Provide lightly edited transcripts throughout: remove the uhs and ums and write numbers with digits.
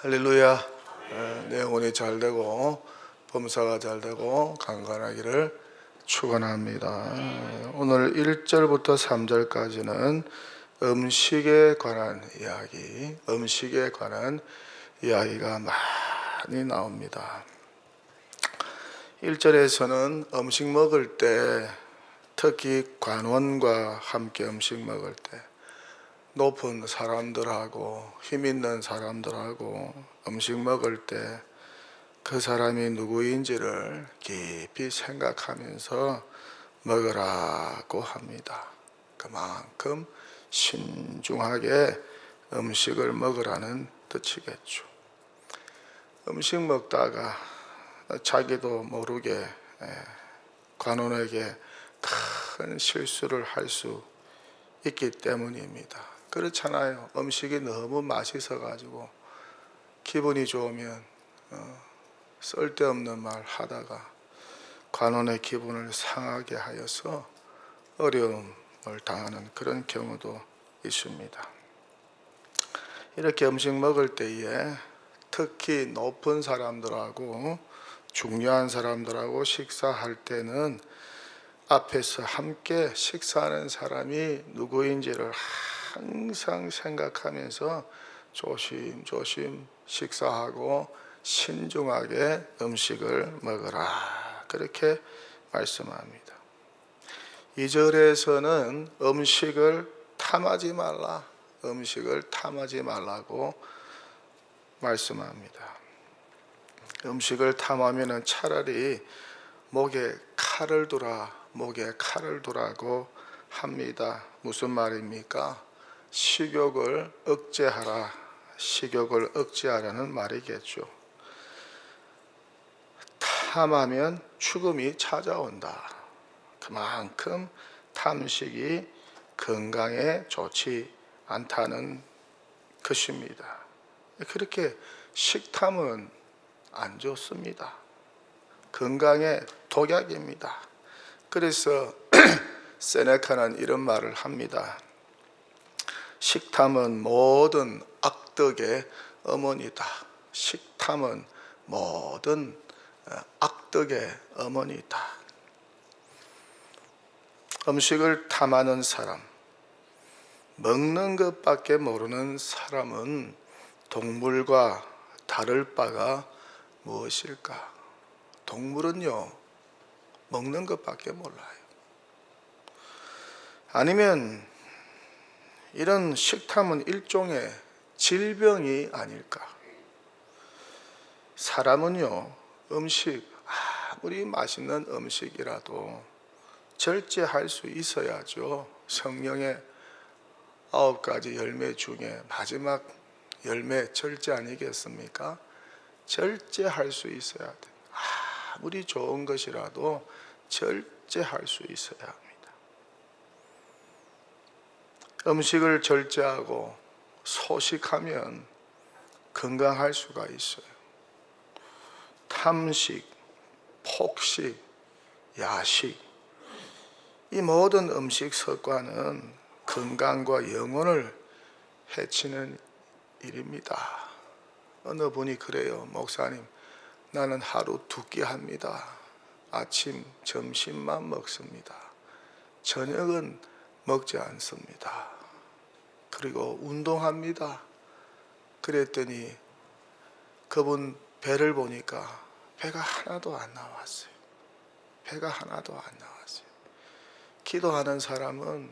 할렐루야. 내용이 잘 되고 범사가 잘 되고 강건하기를 축원합니다. 오늘 1절부터 3절까지는 음식에 관한 이야기가 많이 나옵니다. 1절에서는 음식 먹을 때, 특히 관원과 함께 음식 먹을 때 높은 사람들하고 힘 있는 사람들하고 음식 먹을 때 그 사람이 누구인지를 깊이 생각하면서 먹으라고 합니다. 그만큼 신중하게 음식을 먹으라는 뜻이겠죠. 음식 먹다가 자기도 모르게 관원에게 큰 실수를 할 수 있기 때문입니다. 그렇잖아요. 음식이 너무 맛있어 가지고 기분이 좋으면 쓸데없는 말 하다가 관원의 기분을 상하게 하여서 어려움을 당하는 그런 경우도 있습니다. 이렇게 음식 먹을 때에 특히 높은 사람들하고 중요한 사람들하고 식사할 때는 앞에서 함께 식사하는 사람이 누구인지를 항상 생각하면서 조심조심 식사하고 신중하게 음식을 먹으라, 그렇게 말씀합니다. 2절에서는 음식을 탐하지 말라고 말씀합니다. 음식을 탐하면 차라리 목에 칼을 두라고 합니다. 무슨 말입니까? 식욕을 억제하라는 말이겠죠. 탐하면 죽음이 찾아온다. 그만큼 탐식이 건강에 좋지 않다는 것입니다. 그렇게 식탐은 안 좋습니다. 건강에 독약입니다. 그래서 세네카는 이런 말을 합니다. 식탐은 모든 악덕의 어머니다. 식탐은 모든 악덕의 어머니다. 음식을 탐하는 사람, 먹는 것밖에 모르는 사람은 동물과 다를 바가 무엇일까? 동물은요, 먹는 것밖에 몰라요. 아니면 이런 식탐은 일종의 질병이 아닐까? 사람은요, 음식, 아무리 맛있는 음식이라도 절제할 수 있어야죠. 성령의 9가지 열매 중에 마지막 열매 절제 아니겠습니까? 절제할 수 있어야 돼. 아무리 좋은 것이라도 절제할 수 있어야 합니다. 음식을 절제하고 소식하면 건강할 수가 있어요. 탐식, 폭식, 야식, 이 모든 음식 습관은 건강과 영혼을 해치는 일입니다. 어느 분이 그래요. 목사님, 나는 하루 2끼 합니다. 아침, 점심만 먹습니다. 저녁은 먹지 않습니다. 그리고 운동합니다. 그랬더니 그분 배를 보니까 배가 하나도 안 나왔어요. 기도하는 사람은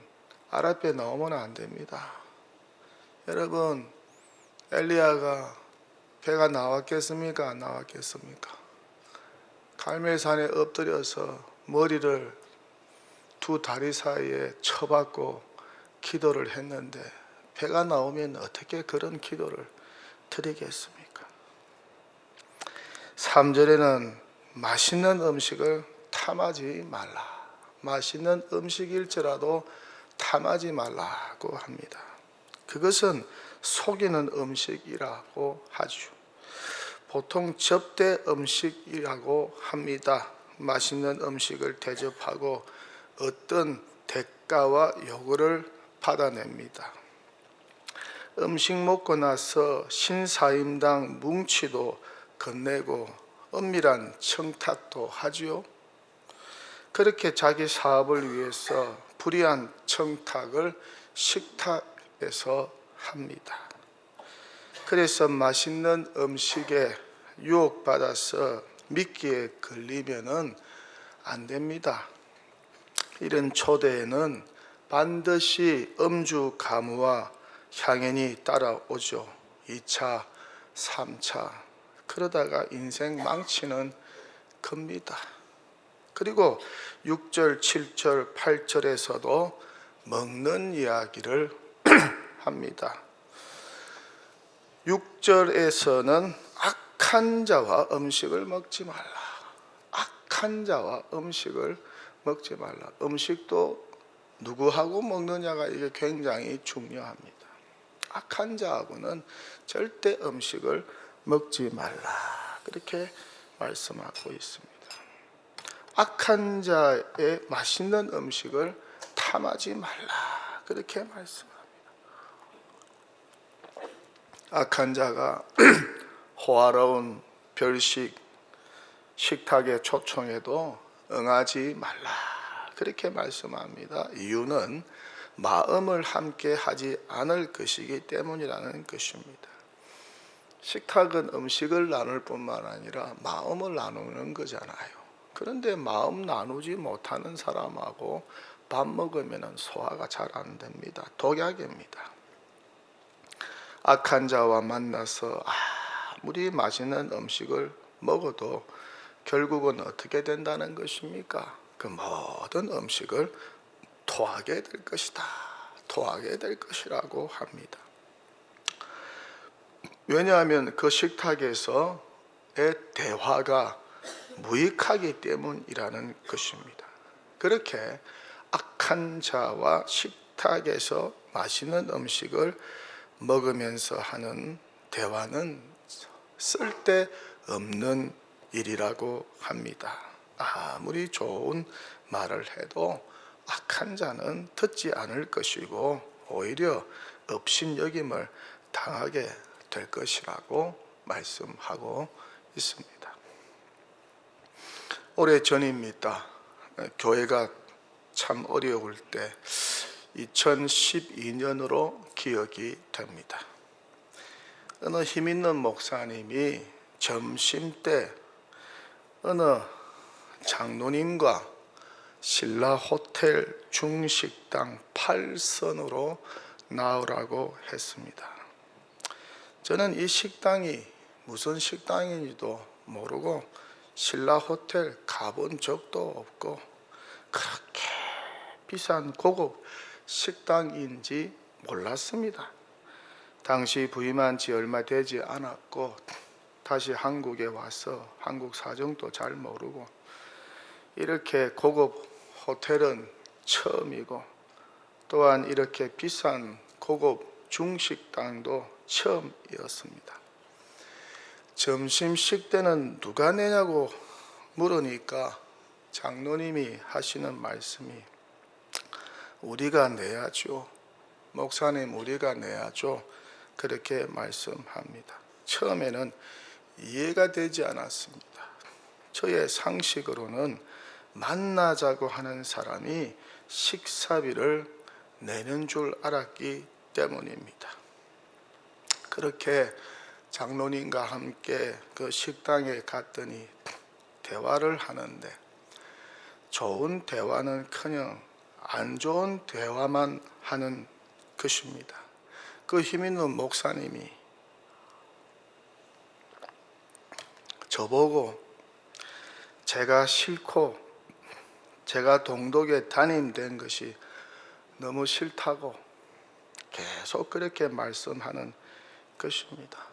아랫배 나오면 안 됩니다. 여러분, 엘리야가 배가 나왔겠습니까? 안 나왔겠습니까? 갈멜산에 엎드려서 머리를 2 다리 사이에 쳐박고 기도를 했는데 배가 나오면 어떻게 그런 기도를 드리겠습니까? 3절에는 맛있는 음식을 탐하지 말라. 맛있는 음식일지라도 탐하지 말라고 합니다. 그것은 속이는 음식이라고 하죠. 보통 접대 음식이라고 합니다. 맛있는 음식을 대접하고 어떤 대가와 요구를 받아냅니다. 음식 먹고 나서 신사임당 뭉치도 건네고 엄밀한 청탁도 하지요. 그렇게 자기 사업을 위해서 불이한 청탁을 식탁에서 합니다. 그래서 맛있는 음식에 유혹받아서 미끼에 걸리면은 안 됩니다. 이런 초대에는 반드시 음주 가무와 향연이 따라오죠. 2차, 3차. 그러다가 인생 망치는 겁니다. 그리고 6절, 7절, 8절에서도 먹는 이야기를 합니다. 6절에서는 악한 자와 음식을 먹지 말라. 악한 자와 음식을 먹지 말라. 음식도 누구하고 먹느냐가 이게 굉장히 중요합니다. 악한 자하고는 절대 음식을 먹지 말라. 그렇게 말씀하고 있습니다. 악한 자의 맛있는 음식을 탐하지 말라. 그렇게 말씀합니다. 악한 자가 호화로운 별식 식탁에 초청해도 응하지 말라. 그렇게 말씀합니다. 이유는 마음을 함께 하지 않을 것이기 때문이라는 것입니다. 식탁은 음식을 나눌 뿐만 아니라 마음을 나누는 거잖아요. 그런데 마음 나누지 못하는 사람하고 밥 먹으면 소화가 잘 안 됩니다. 독약입니다. 악한 자와 만나서 아무리 맛있는 음식을 먹어도 결국은 어떻게 된다는 것입니까? 그 모든 음식을 토하게 될 것이다. 토하게 될 것이라고 합니다. 왜냐하면 그 식탁에서의 대화가 무익하기 때문이라는 것입니다. 그렇게 악한 자와 식탁에서 맛있는 음식을 먹으면서 하는 대화는 쓸데없는 일이라고 합니다. 아무리 좋은 말을 해도 악한 자는 듣지 않을 것이고 오히려 업신여김을 당하게 될 것이라고 말씀하고 있습니다. 오래전입니다. 교회가 참 어려울 때 2012년으로 기억이 됩니다. 어느 힘있는 목사님이 점심때 어느 장로님과 신라 호텔 중식당 8선으로 나오라고 했습니다. 저는 이 식당이 무슨 식당인지도 모르고 신라 호텔 가본 적도 없고 그렇게 비싼 고급 식당인지 몰랐습니다. 당시 부임한 지 얼마 되지 않았고 다시 한국에 와서 한국 사정도 잘 모르고 이렇게 고급 호텔은 처음이고 또한 이렇게 비싼 고급 중식당도 처음이었습니다. 점심 식대는 누가 내냐고 물으니까 장로님이 하시는 말씀이 우리가 내야죠. 목사님 우리가 내야죠. 그렇게 말씀합니다. 처음에는 이해가 되지 않았습니다. 저의 상식으로는 만나자고 하는 사람이 식사비를 내는 줄 알았기 때문입니다. 그렇게 장로님과 함께 그 식당에 갔더니 대화를 하는데 좋은 대화는커녕 안 좋은 대화만 하는 것입니다. 그 힘있는 목사님이 저보고 제가 싫고 제가 동독에 담임된 것이 너무 싫다고 계속 그렇게 말씀하는 것입니다.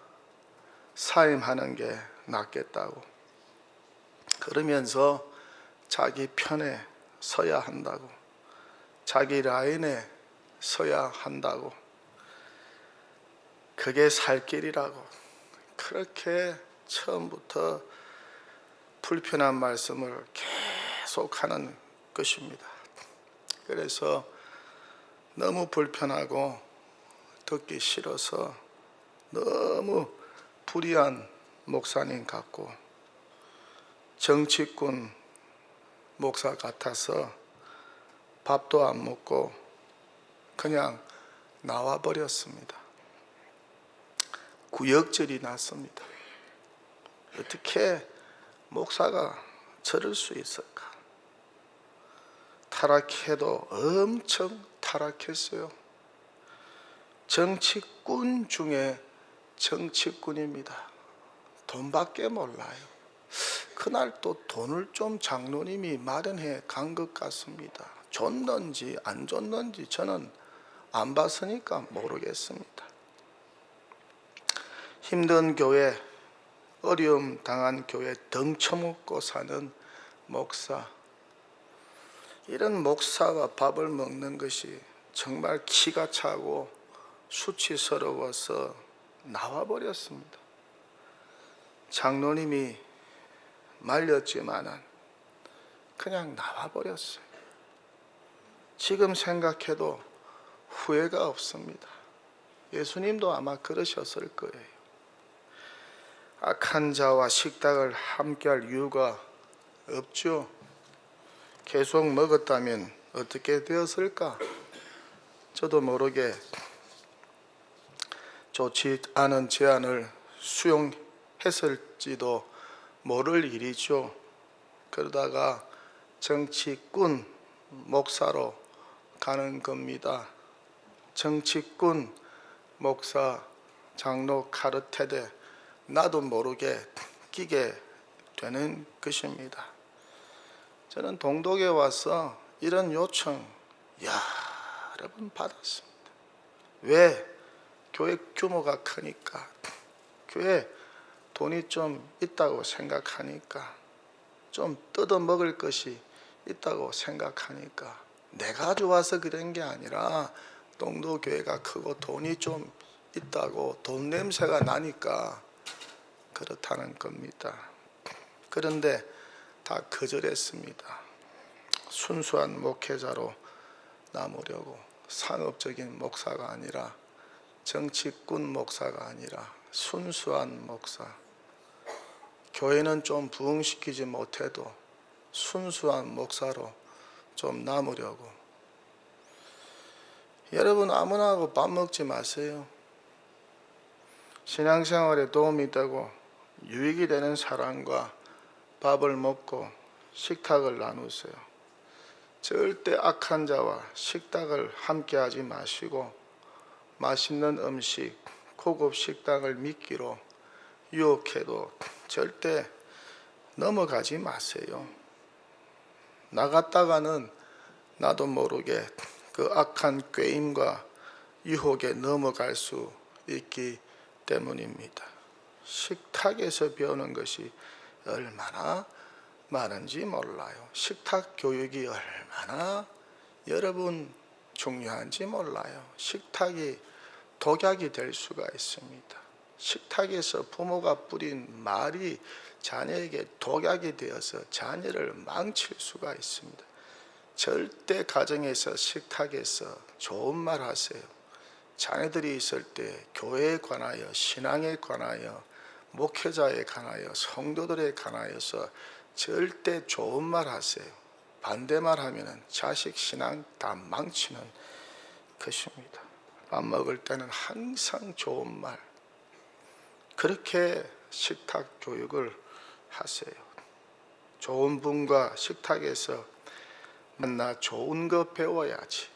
사임하는 게 낫겠다고 그러면서 자기 편에 서야 한다고 자기 라인에 서야 한다고 그게 살 길이라고 그렇게 처음부터 불편한 말씀을 계속하는 것입니다. 그래서 너무 불편하고 듣기 싫어서 너무 불의한 목사님 같고 정치꾼 목사 같아서 밥도 안 먹고 그냥 나와버렸습니다. 구역질이 났습니다. 어떻게 목사가 저럴 수 있을까? 타락해도 엄청 타락했어요. 정치꾼 중에 정치꾼입니다. 돈밖에 몰라요. 그날 또 돈을 좀 장로님이 마련해 간 것 같습니다. 줬는지 안 줬는지 저는 안 봤으니까 모르겠습니다. 힘든 교회, 어려움 당한 교회 덩쳐먹고 사는 목사, 이런 목사가 밥을 먹는 것이 정말 기가 차고 수치스러워서 나와버렸습니다. 장로님이 말렸지만은 그냥 나와버렸어요. 지금 생각해도 후회가 없습니다. 예수님도 아마 그러셨을 거예요. 악한 자와 식탁을 함께할 이유가 없죠. 계속 먹었다면 어떻게 되었을까? 저도 모르게 좋지 않은 제안을 수용했을지도 모를 일이죠. 그러다가 정치꾼 목사로 가는 겁니다. 정치꾼 목사 장로 카르텔에 나도 모르게 끼게 되는 것입니다. 저는 동독에 와서 이런 요청 여러 번 받았습니다. 왜? 교회 규모가 크니까, 교회 돈이 좀 있다고 생각하니까, 좀 뜯어 먹을 것이 있다고 생각하니까, 내가 좋아서 그런 게 아니라 동독교회가 크고 돈이 좀 있다고 돈 냄새가 나니까 그렇다는 겁니다. 그런데 다 거절했습니다. 순수한 목회자로 남으려고, 상업적인 목사가 아니라, 정치꾼 목사가 아니라 순수한 목사. 교회는 좀 부흥시키지 못해도 순수한 목사로 좀 남으려고. 여러분, 아무나 하고 밥 먹지 마세요. 신앙생활에 도움이 되고 유익이 되는 사람과 밥을 먹고 식탁을 나누세요. 절대 악한 자와 식탁을 함께 하지 마시고, 맛있는 음식, 고급 식당을 미끼로 유혹해도 절대 넘어가지 마세요. 나갔다가는 나도 모르게 그 악한 꾀임과 유혹에 넘어갈 수 있기 때문입니다. 식탁에서 배우는 것이 얼마나 많은지 몰라요. 식탁 교육이 얼마나 여러분 중요한지 몰라요. 식탁이 독약이 될 수가 있습니다. 식탁에서 부모가 뿌린 말이 자녀에게 독약이 되어서 자녀를 망칠 수가 있습니다. 절대 가정에서, 식탁에서 좋은 말 하세요. 자녀들이 있을 때 교회에 관하여, 신앙에 관하여, 목회자에 관하여, 성도들에 관하여서 절대 좋은 말 하세요. 반대말 하면은 자식 신앙 다 망치는 것입니다. 밥 먹을 때는 항상 좋은 말, 그렇게 식탁 교육을 하세요. 좋은 분과 식탁에서 만나 좋은 거 배워야지.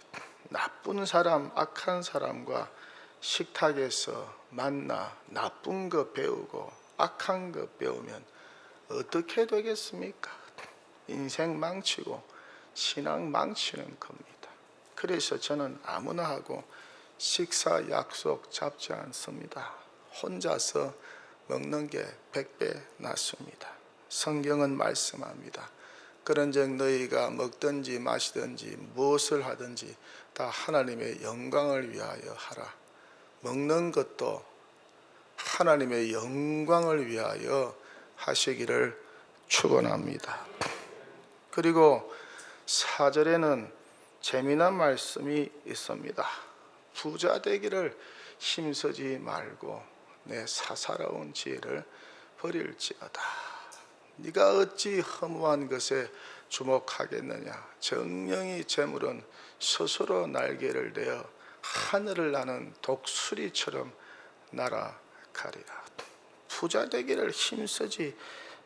나쁜 사람, 악한 사람과 식탁에서 만나 나쁜 거 배우고 악한 거 배우면 어떻게 되겠습니까? 인생 망치고 신앙 망치는 겁니다. 그래서 저는 아무나 하고 식사 약속 잡지 않습니다. 혼자서 먹는 게 100배 낫습니다. 성경은 말씀합니다. 그런즉 너희가 먹든지 마시든지 무엇을 하든지 다 하나님의 영광을 위하여 하라. 먹는 것도 하나님의 영광을 위하여 하시기를 축원합니다. 그리고 4절에는 재미난 말씀이 있습니다. 부자 되기를 힘쓰지 말고 내 사사로운 지혜를 버릴지어다. 네가 어찌 허무한 것에 주목하겠느냐. 정령이 재물은 스스로 날개를 내어 하늘을 나는 독수리처럼 날아가리라. 부자 되기를 힘쓰지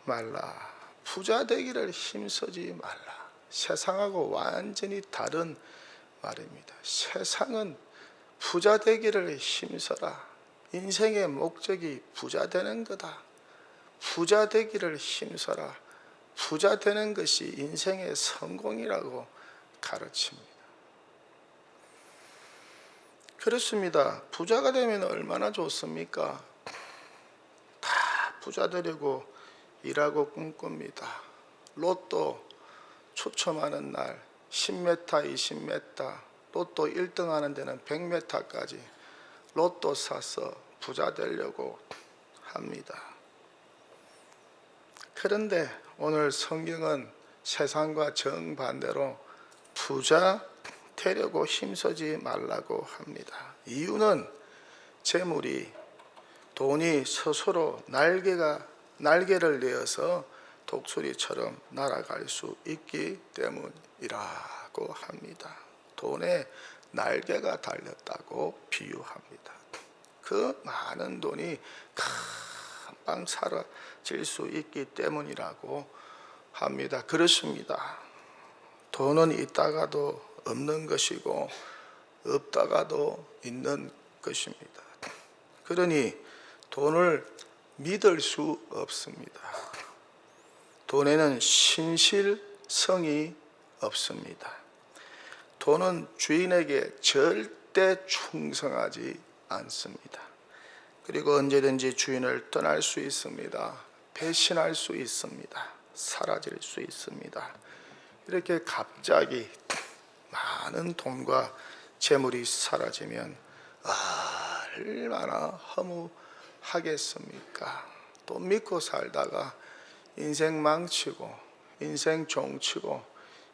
말라. 부자 되기를 힘쓰지 말라. 세상하고 완전히 다른 말입니다. 세상은 부자 되기를 힘써라. 인생의 목적이 부자 되는 거다. 부자 되기를 힘써라. 부자 되는 것이 인생의 성공이라고 가르칩니다. 그렇습니다. 부자가 되면 얼마나 좋습니까? 다 부자 되려고 일하고 꿈꿉니다. 로또 추첨하는 날 10m, 20m, 로또 1등 하는 데는 100m까지 로또 사서 부자 되려고 합니다. 그런데 오늘 성경은 세상과 정반대로 부자 되려고 힘쓰지 말라고 합니다. 이유는 재물이, 돈이 스스로 날개를 내어서 독수리처럼 날아갈 수 있기 때문이라고 합니다. 돈에 날개가 달렸다고 비유합니다. 그 많은 돈이 금방 사라질 수 있기 때문이라고 합니다. 그렇습니다. 돈은 있다가도 없는 것이고 없다가도 있는 것입니다. 그러니 돈을 믿을 수 없습니다. 돈에는 신실성이 없습니다. 돈은 주인에게 절대 충성하지 않습니다. 그리고 언제든지 주인을 떠날 수 있습니다. 배신할 수 있습니다. 사라질 수 있습니다. 이렇게 갑자기 많은 돈과 재물이 사라지면 얼마나 허무하겠습니까? 또 믿고 살다가 인생 망치고 인생 종치고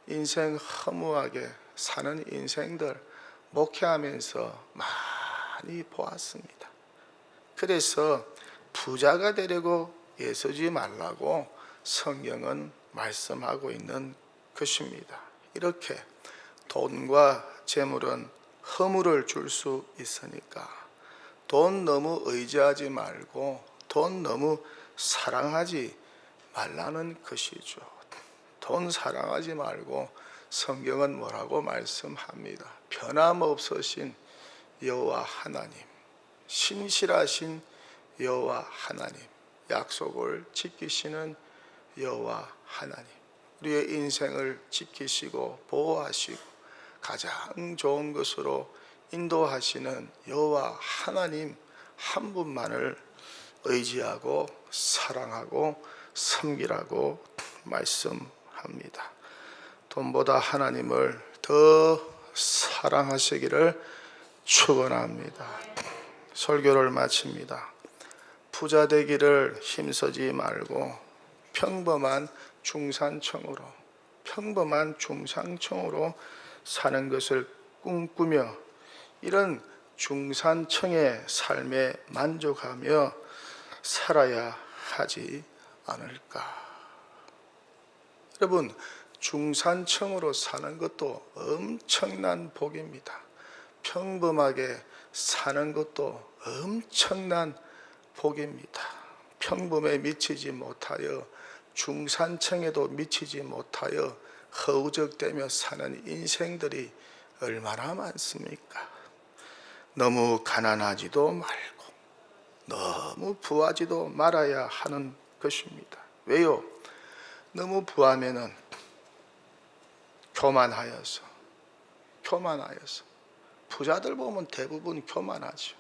인생 허무하게 사는 인생들 목회하면서 많이 보았습니다. 그래서 부자가 되려고 애쓰지 말라고 성경은 말씀하고 있는 것입니다. 이렇게 돈과 재물은 허물을 줄 수 있으니까 돈 너무 의지하지 말고 돈 너무 사랑하지 말라는 것이죠. 돈 사랑하지 말고 성경은 뭐라고 말씀합니다. 변함없으신 여호와 하나님, 신실하신 여호와 하나님, 약속을 지키시는 여호와 하나님, 우리의 인생을 지키시고 보호하시고 가장 좋은 것으로 인도하시는 여호와 하나님 한 분만을 의지하고 사랑하고 섬기라고 말씀합니다. 돈보다 하나님을 더 사랑하시기를 축원합니다. 설교를 마칩니다. 부자 되기를 힘쓰지 말고 평범한 중산층으로 사는 것을 꿈꾸며 이런 중산층의 삶에 만족하며 살아야 하지 않을까. 여러분, 중산층으로 사는 것도 엄청난 복입니다. 평범하게 사는 것도 엄청난 복입니다. 평범에 미치지 못하여 중산층에도 미치지 못하여 허우적대며 사는 인생들이 얼마나 많습니까? 너무 가난하지도 말고 너무 부하지도 말아야 하는 것입니다. 왜요? 너무 부하면은 교만하여서 부자들 보면 대부분 교만하죠.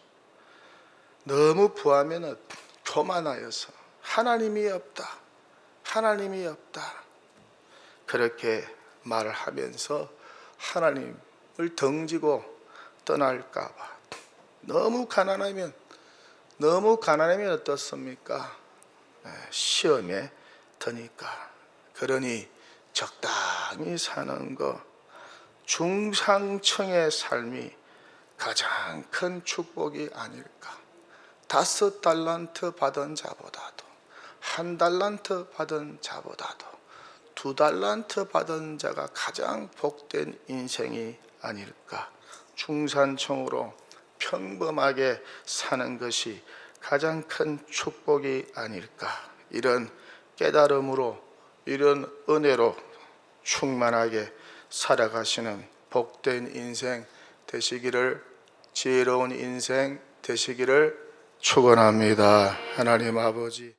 너무 부하면은 교만하여서 하나님이 없다 그렇게 말을 하면서 하나님을 덩지고 떠날까 봐 너무 가난하면 어떻습니까? 시험에 드니까. 그러니 적당히 사는 것, 중상층의 삶이 가장 큰 축복이 아닐까. 5달란트 받은 자보다도, 1달란트 받은 자보다도, 2달란트 받은 자가 가장 복된 인생이 아닐까. 중산층으로 평범하게 사는 것이 가장 큰 축복이 아닐까. 이런 깨달음으로, 이런 은혜로 충만하게 살아가시는 복된 인생 되시기를, 지혜로운 인생 되시기를 축원합니다. 하나님 아버지,